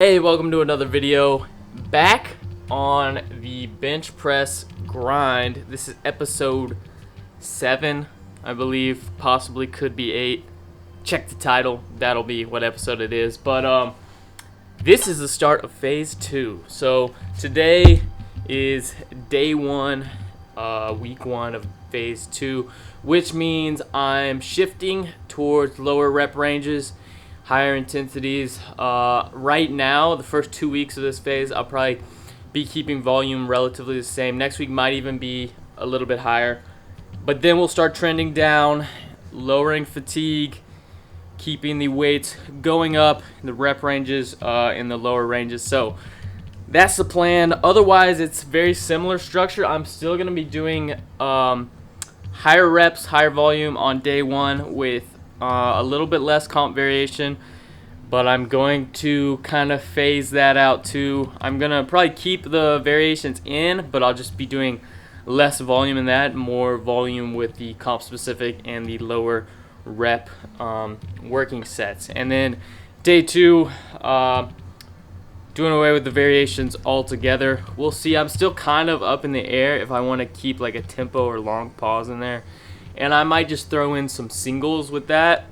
Hey, welcome to another video. Back on the bench press grind. This is episode 7, I believe. Possibly could be 8. Check the title. That'll be what episode it is. But this is the start of phase 2. So today is day 1, week 1 of phase 2, which means I'm shifting towards lower rep ranges, higher intensities. Right now, the first 2 weeks of this phase, I'll probably be keeping volume relatively the same. Next week might even be a little bit higher. But then we'll start trending down, lowering fatigue, keeping the weights going up, the rep ranges in the lower ranges. So that's the plan. Otherwise, it's very similar structure. I'm still going to be doing higher reps, higher volume on day 1 with a little bit less comp variation, but I'm going to kind of phase that out too. I'm going to probably keep the variations in, but I'll just be doing less volume in that, more volume with the comp specific and the lower rep working sets. And then day 2, doing away with the variations altogether. We'll see. I'm still kind of up in the air if I want to keep like a tempo or long pause in there. And I might just throw in some singles with that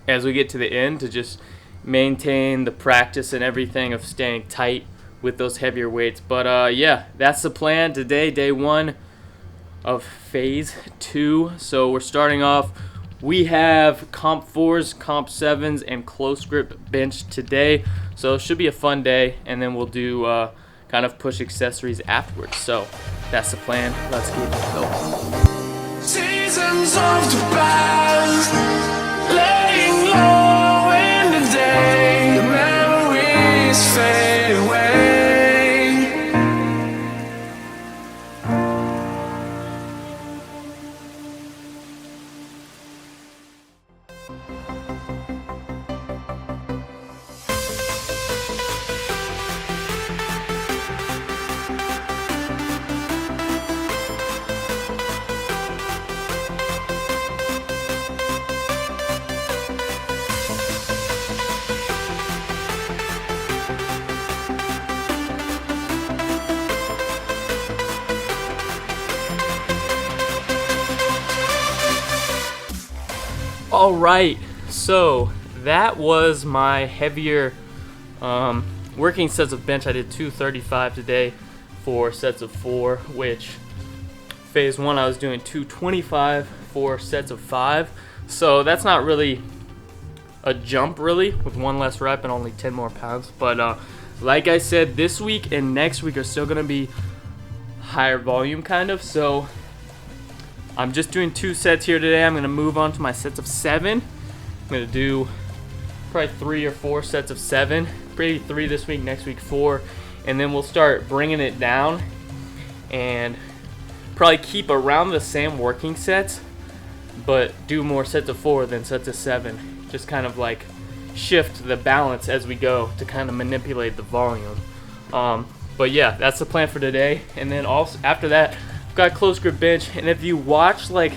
as we get to the end to just maintain the practice and everything of staying tight with those heavier weights. But yeah, that's the plan today, day 1 of phase 2. So we're starting off. We have comp 4s, comp 7s, and close grip bench today. So it should be a fun day, and then we'll do kind of push accessories afterwards. So that's the plan. Let's keep it going. Seasons of the past, laying low in the day, memories fade away. Alright, so that was my heavier working sets of bench. I did 235 today for sets of 4, which phase 1 I was doing 225 for sets of 5. So that's not really a jump really, with 1 less rep and only 10 more pounds. But like I said, this week and next week are still going to be higher volume kind of. So I'm just doing 2 sets here today. I'm going to move on to my sets of 7. I'm going to do probably 3 or 4 sets of 7. Maybe 3 this week, next week 4. And then we'll start bringing it down and probably keep around the same working sets, but do more sets of 4 than sets of 7. Just kind of like shift the balance as we go to kind of manipulate the volume. But yeah, that's the plan for today. And then also after that, got close grip bench, and if you watch like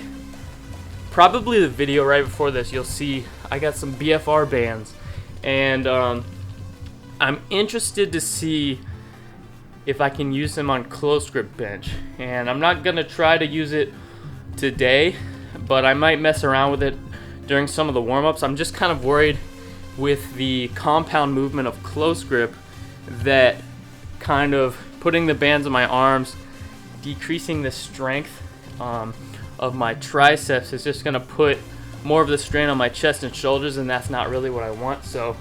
probably the video right before this, you'll see I got some BFR bands, and I'm interested to see if I can use them on close grip bench. And I'm not gonna try to use it today, but I might mess around with it during some of the warm-ups. I'm just kind of worried with the compound movement of close grip that kind of putting the bands on my arms, decreasing the strength of my triceps is just going to put more of the strain on my chest and shoulders, and that's not really what I want. So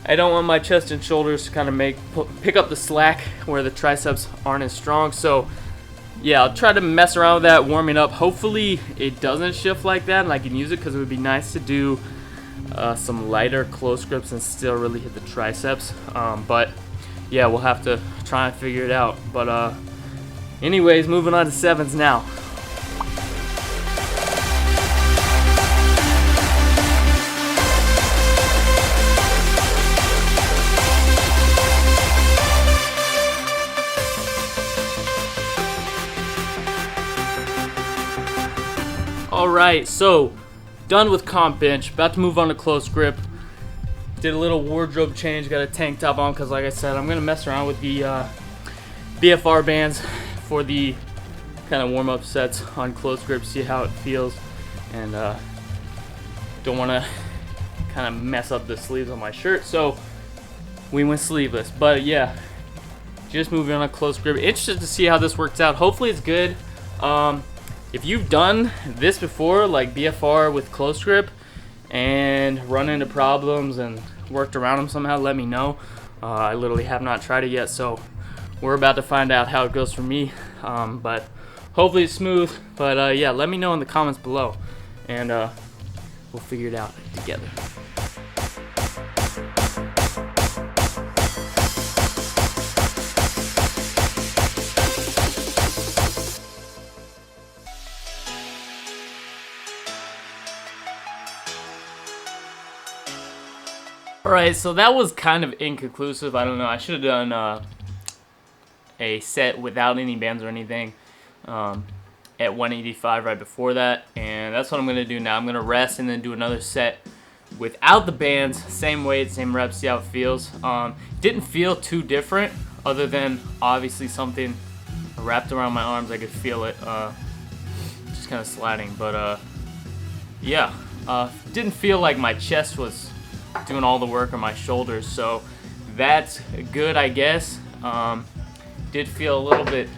I don't want my chest and shoulders to kind of pick up the slack where the triceps aren't as strong. So yeah, I'll try to mess around with that warming up. Hopefully it doesn't shift like that and I can use it, because it would be nice to do some lighter close grips and still really hit the triceps. But yeah, we'll have to try and figure it out. But anyways, moving on to 7s now. Alright, so done with comp bench. About to move on to close grip. Did a little wardrobe change, got a tank top on because like I said, I'm gonna mess around with the BFR bands for the kind of warm-up sets on close grip, see how it feels, and don't want to kind of mess up the sleeves on my shirt, so we went sleeveless. But yeah, just moving on to close grip. Interested to see how this works out. Hopefully it's good. If you've done this before, like BFR with close grip, and run into problems and worked around them somehow, let me know. I literally have not tried it yet, so we're about to find out how it goes for me. But hopefully it's smooth. But yeah, let me know in the comments below, and we'll figure it out together. Alright, so that was kind of inconclusive. I don't know. I should have done a set without any bands or anything at 185 right before that. And that's what I'm going to do now. I'm going to rest and then do another set without the bands. Same weight, same reps, see how it feels. Didn't feel too different other than obviously something wrapped around my arms. I could feel it just kind of sliding. But yeah, didn't feel like my chest was doing all the work on my shoulders, so that's good, I guess. Did feel a little bit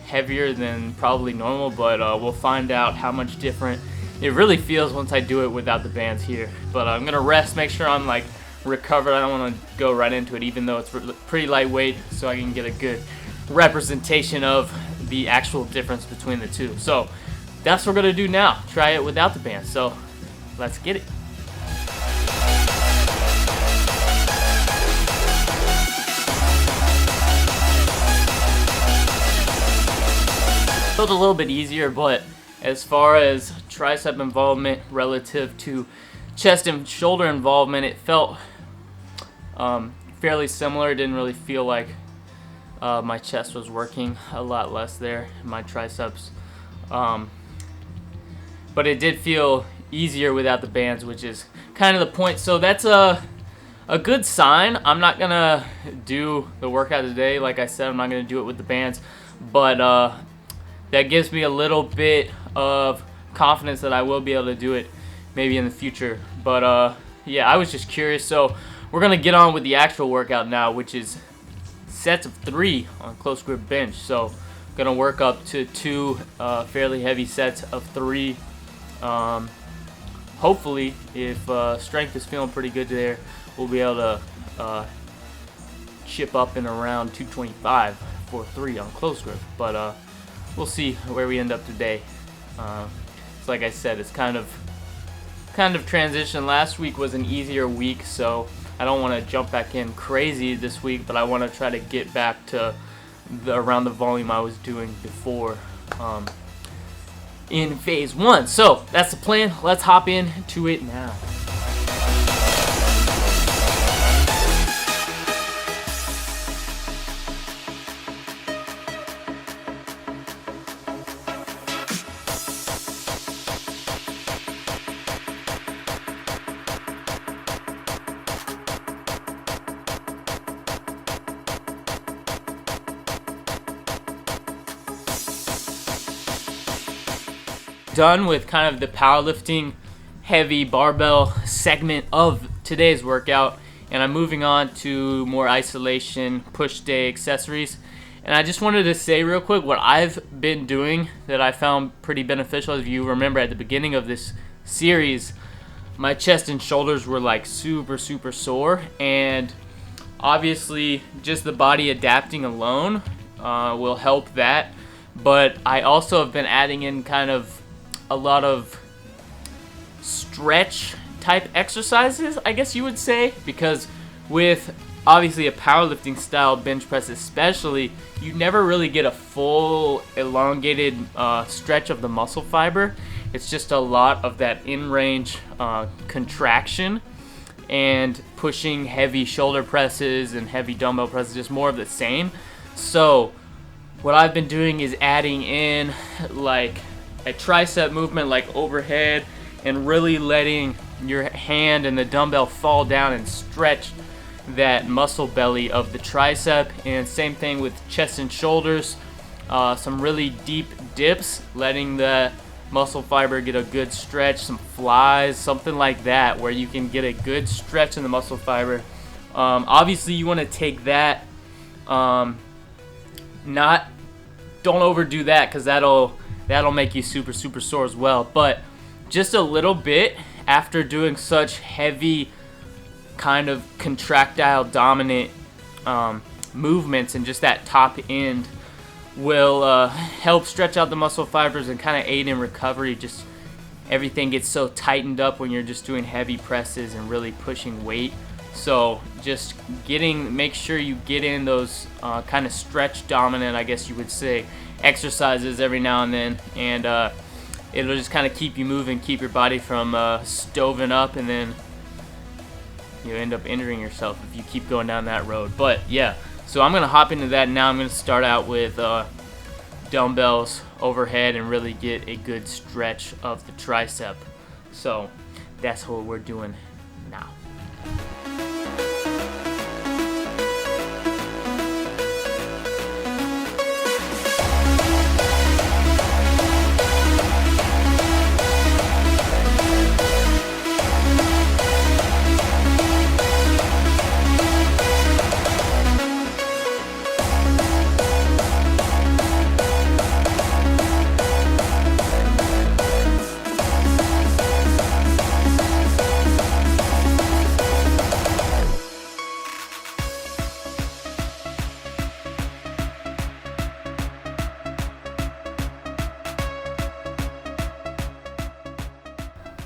heavier than probably normal, but we'll find out how much different it really feels once I do it without the bands here. But I'm gonna rest, make sure I'm like recovered. I don't want to go right into it, even though it's pretty lightweight, so I can get a good representation of the actual difference between the two. So that's what we're gonna do now, try it without the bands. So let's get it. Felt a little bit easier, but as far as tricep involvement relative to chest and shoulder involvement, it felt fairly similar. It didn't really feel like my chest was working, a lot less there, my triceps. But it did feel easier without the bands, which is kind of the point. So that's a good sign. I'm not gonna do the workout today. Like I said, I'm not gonna do it with the bands, but that gives me a little bit of confidence that I will be able to do it maybe in the future. But yeah, I was just curious. So we're gonna get on with the actual workout now, which is sets of 3 on close grip bench. So gonna work up to 2 fairly heavy sets of 3. Hopefully, if strength is feeling pretty good there, we'll be able to chip up in around 225 for 3 on close grip. But we'll see where we end up today. So like I said, it's kind of transition. Last week was an easier week, so I don't want to jump back in crazy this week, but I want to try to get back to around the volume I was doing before in phase 1. So that's the plan. Let's hop into it now. Done with kind of the powerlifting heavy barbell segment of today's workout, and I'm moving on to more isolation push day accessories. And I just wanted to say real quick what I've been doing that I found pretty beneficial. If you remember at the beginning of this series, my chest and shoulders were like super sore, and obviously just the body adapting alone will help that. But I also have been adding in kind of a lot of stretch type exercises, I guess you would say, because with obviously a powerlifting style bench press especially, you never really get a full elongated stretch of the muscle fiber. It's just a lot of that in-range contraction and pushing heavy shoulder presses and heavy dumbbell presses, just more of the same. So what I've been doing is adding in like a tricep movement like overhead, and really letting your hand and the dumbbell fall down and stretch that muscle belly of the tricep. And same thing with chest and shoulders. Some really deep dips, letting the muscle fiber get a good stretch, some flies, something like that, where you can get a good stretch in the muscle fiber. Obviously you want to take that, don't overdo that, because that'll make you super sore as well. But just a little bit after doing such heavy kind of contractile dominant movements, and just that top end will help stretch out the muscle fibers and kind of aid in recovery. Just everything gets so tightened up when you're just doing heavy presses and really pushing weight. So just make sure you get in those kind of stretch dominant, I guess you would say, exercises every now and then, and it'll just kind of keep you moving, keep your body from stoving up, and then you end up injuring yourself if you keep going down that road. But yeah, so I'm going to hop into that now. I'm going to start out with dumbbells overhead and really get a good stretch of the tricep. So that's what we're doing now.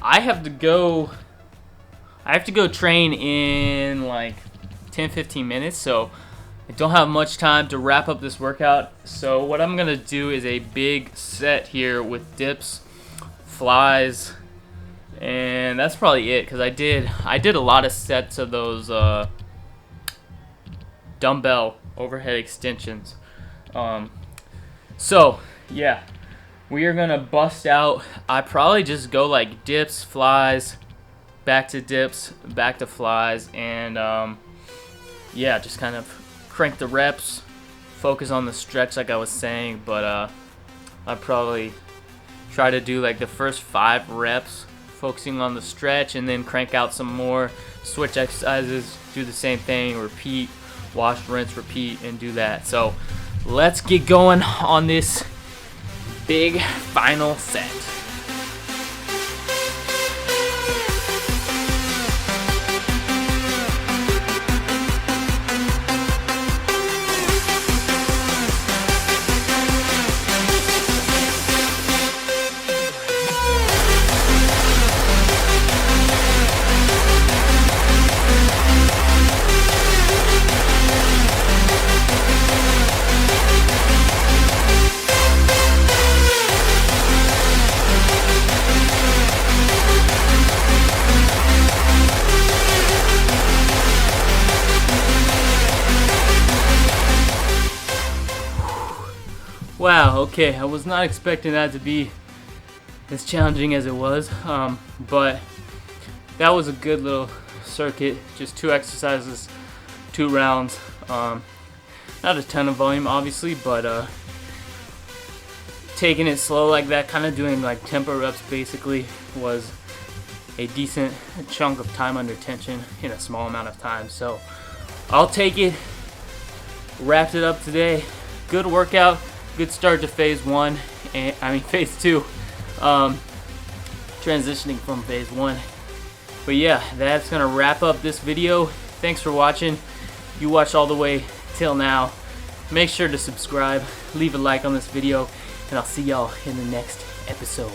I have to go train in like 10-15 minutes, so I don't have much time to wrap up this workout. So what I'm gonna do is a big set here with dips, flies, and that's probably it, because I did a lot of sets of those dumbbell overhead extensions. So yeah, we are gonna bust out. I probably just go like dips, flies, back to dips, back to flies, and yeah, just kind of crank the reps, focus on the stretch like I was saying. But I probably try to do like the first 5 reps focusing on the stretch, and then crank out some more switch exercises, do the same thing, repeat, wash, rinse, repeat, and do that. So let's get going on this big final set. Wow, okay, I was not expecting that to be as challenging as it was, but that was a good little circuit. Just 2 exercises, 2 rounds. Not a ton of volume, obviously, but taking it slow like that, kind of doing like tempo reps basically, was a decent chunk of time under tension in a small amount of time. So I'll take it. Wrapped it up today. Good workout. Good start to phase 1, and phase 2, transitioning from phase 1. But yeah, that's gonna wrap up this video. Thanks for watching. You watched all the way till now. Make sure to subscribe, leave a like on this video, and I'll see y'all in the next episode.